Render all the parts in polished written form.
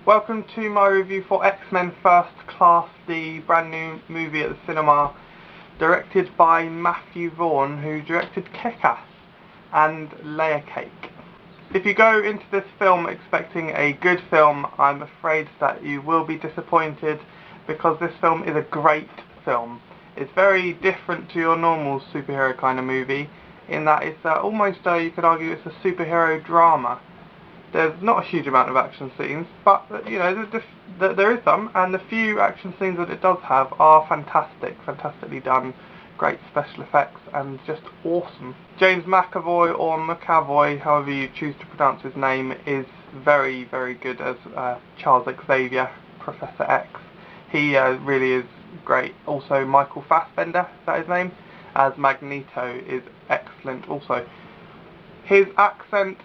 Welcome to my review for X-Men First Class, the brand new movie at the cinema, directed by Matthew Vaughn, who directed Kick-Ass and Layer Cake. If you go into this film expecting a good film, I'm afraid that you will be disappointed, because this film is a great film. It's very different to your normal superhero kind of movie, in that it's almost, you could argue, it's a superhero drama. There's not a huge amount of action scenes, but you know, there is some, and the few action scenes that it does have are fantastically done, great special effects, and just awesome. James McAvoy, or McAvoy, however you choose to pronounce his name, is very good as Charles Xavier, Professor X. He really is great. Also, Michael Fassbender, is that his name, as Magneto, is excellent also. His accent,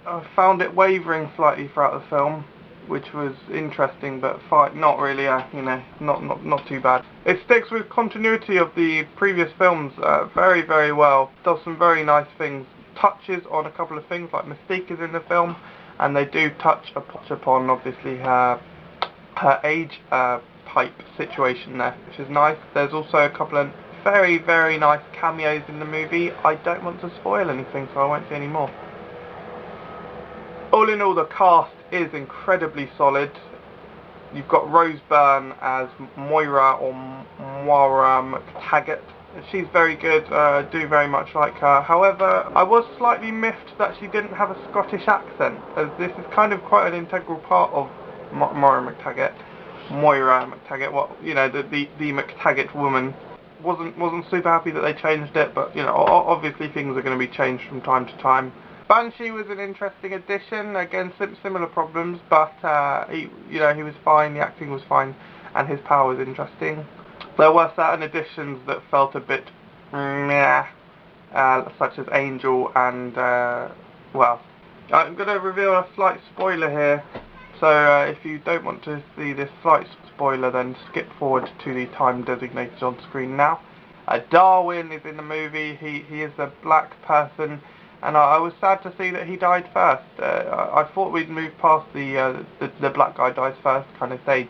I found it wavering slightly throughout the film, which was interesting, but not really, not too bad. It sticks with continuity of the previous films very well. Does some very nice things, touches on a couple of things, like Mystique is in the film, and they do touch upon obviously her age pipe situation there, which is nice. There's also a couple of very nice cameos in the movie. I don't want to spoil anything, so I won't say any more. All in all, the cast is incredibly solid. You've got Rose Byrne as Moira, or Moira McTaggart. She's very good, I do very much like her. However, I was slightly miffed that she didn't have a Scottish accent, as this is kind of quite an integral part of Moira McTaggart. The McTaggart woman. Wasn't super happy that they changed it, but you know, obviously things are going to be changed from time to time. Banshee was an interesting addition. Again, similar problems, but he was fine. The acting was fine, and his power was interesting. There were certain additions that felt a bit meh, such as Angel and well, I'm going to reveal a slight spoiler here. So if you don't want to see this slight spoiler, then skip forward to the time designated on screen now. Darwin is in the movie. He is a black person. And I was sad to see that he died first. I thought we'd move past the black guy dies first kind of stage.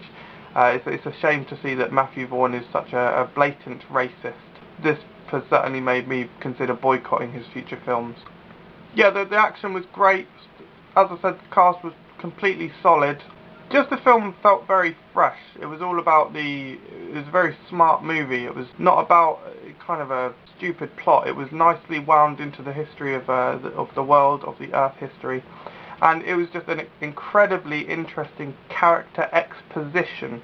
It's a shame to see that Matthew Vaughn is such a blatant racist. This has certainly made me consider boycotting his future films. Yeah, the action was great. As I said, the cast was completely solid. Just the film felt very fresh. It was all about it was a very smart movie. It was not about kind of a stupid plot. It was nicely wound into the history of the world, of the Earth history. And it was just an incredibly interesting character exposition.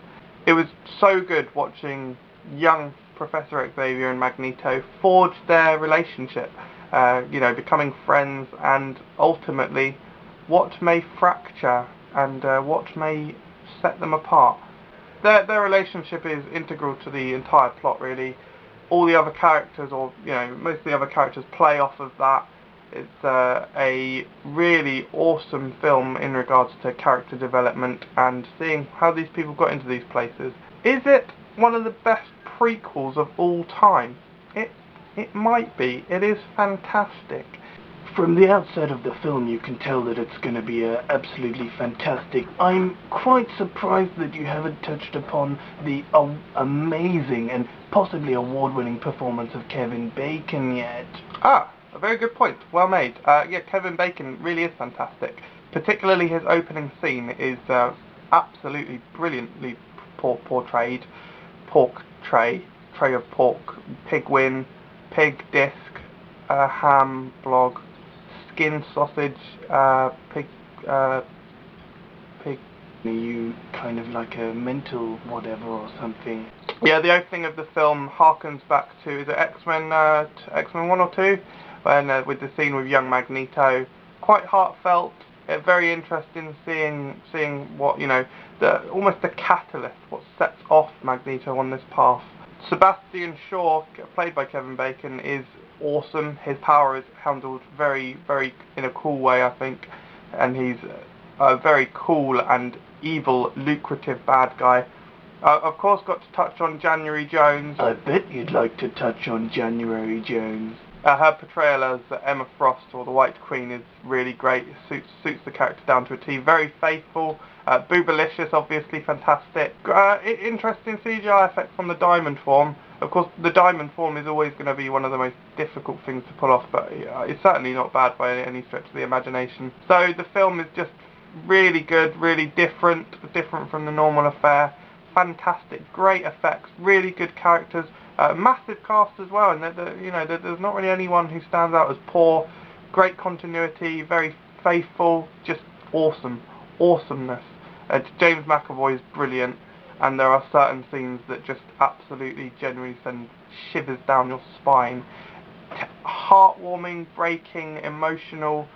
It was so good watching young Professor Xavier and Magneto forge their relationship, becoming friends, and ultimately what may fracture and what may set them apart. Their relationship is integral to the entire plot, really. All the other characters, or most of the other characters, play off of that. It's a really awesome film in regards to character development and seeing how these people got into these places. Is it one of the best prequels of all time? It might be. It is fantastic. From the outset of the film, you can tell that it's going to be absolutely fantastic. I'm quite surprised that you haven't touched upon the amazing and possibly award-winning performance of Kevin Bacon yet. A very good point. Well made. Yeah, Kevin Bacon really is fantastic. Particularly his opening scene is absolutely brilliantly portrayed. Pork tray of pork, pig wing, pig disc, ham blog, skin sausage, pig. Are you kind of like a mental whatever or something? Yeah, the opening of the film harkens back to, is it X-Men 1 or 2? When with the scene with young Magneto, quite heartfelt. Very interesting seeing what almost the catalyst, what sets off Magneto on this path. Sebastian Shaw, played by Kevin Bacon, is awesome. His power is handled very in a cool way, I think, and he's a very cool and evil, lucrative bad guy. Of course, got to touch on January Jones. I bet you'd like to touch on January Jones. Her portrayal as Emma Frost, or the White Queen, is really great. It suits the character down to a T. Very faithful, Boobalicious, obviously fantastic. Interesting CGI effects on the diamond form. Of course, the diamond form is always going to be one of the most difficult things to pull off, but it's certainly not bad by any stretch of the imagination. So the film is just really good, really different from the normal affair. Fantastic, great effects, really good characters, massive cast as well, and there's not really anyone who stands out as poor. Great continuity, very faithful, just awesomeness. James McAvoy is brilliant, and there are certain scenes that just absolutely, genuinely send shivers down your spine. Heartwarming, breaking, emotional,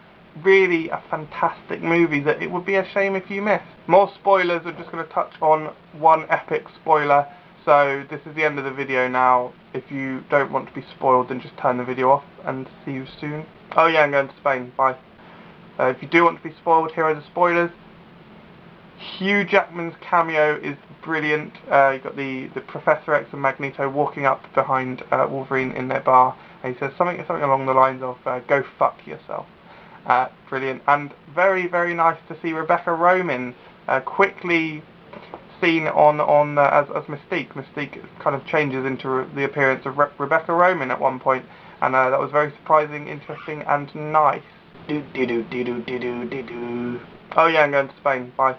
really a fantastic movie that it would be a shame if you missed. More spoilers, I'm just going to touch on one epic spoiler. So this is the end of the video now. If you don't want to be spoiled, then just turn the video off and see you soon. Oh yeah, I'm going to Spain, bye. If you do want to be spoiled, here are the spoilers. Hugh Jackman's cameo is brilliant. You've got the Professor X and Magneto walking up behind Wolverine in their bar, and he says something along the lines of "Go fuck yourself." Brilliant, and very, very nice to see Rebecca Romaine quickly seen on as Mystique. Mystique kind of changes into the appearance of Rebecca Romaine at one point, and that was very surprising, interesting, and nice. Oh yeah, I'm going to Spain. Bye.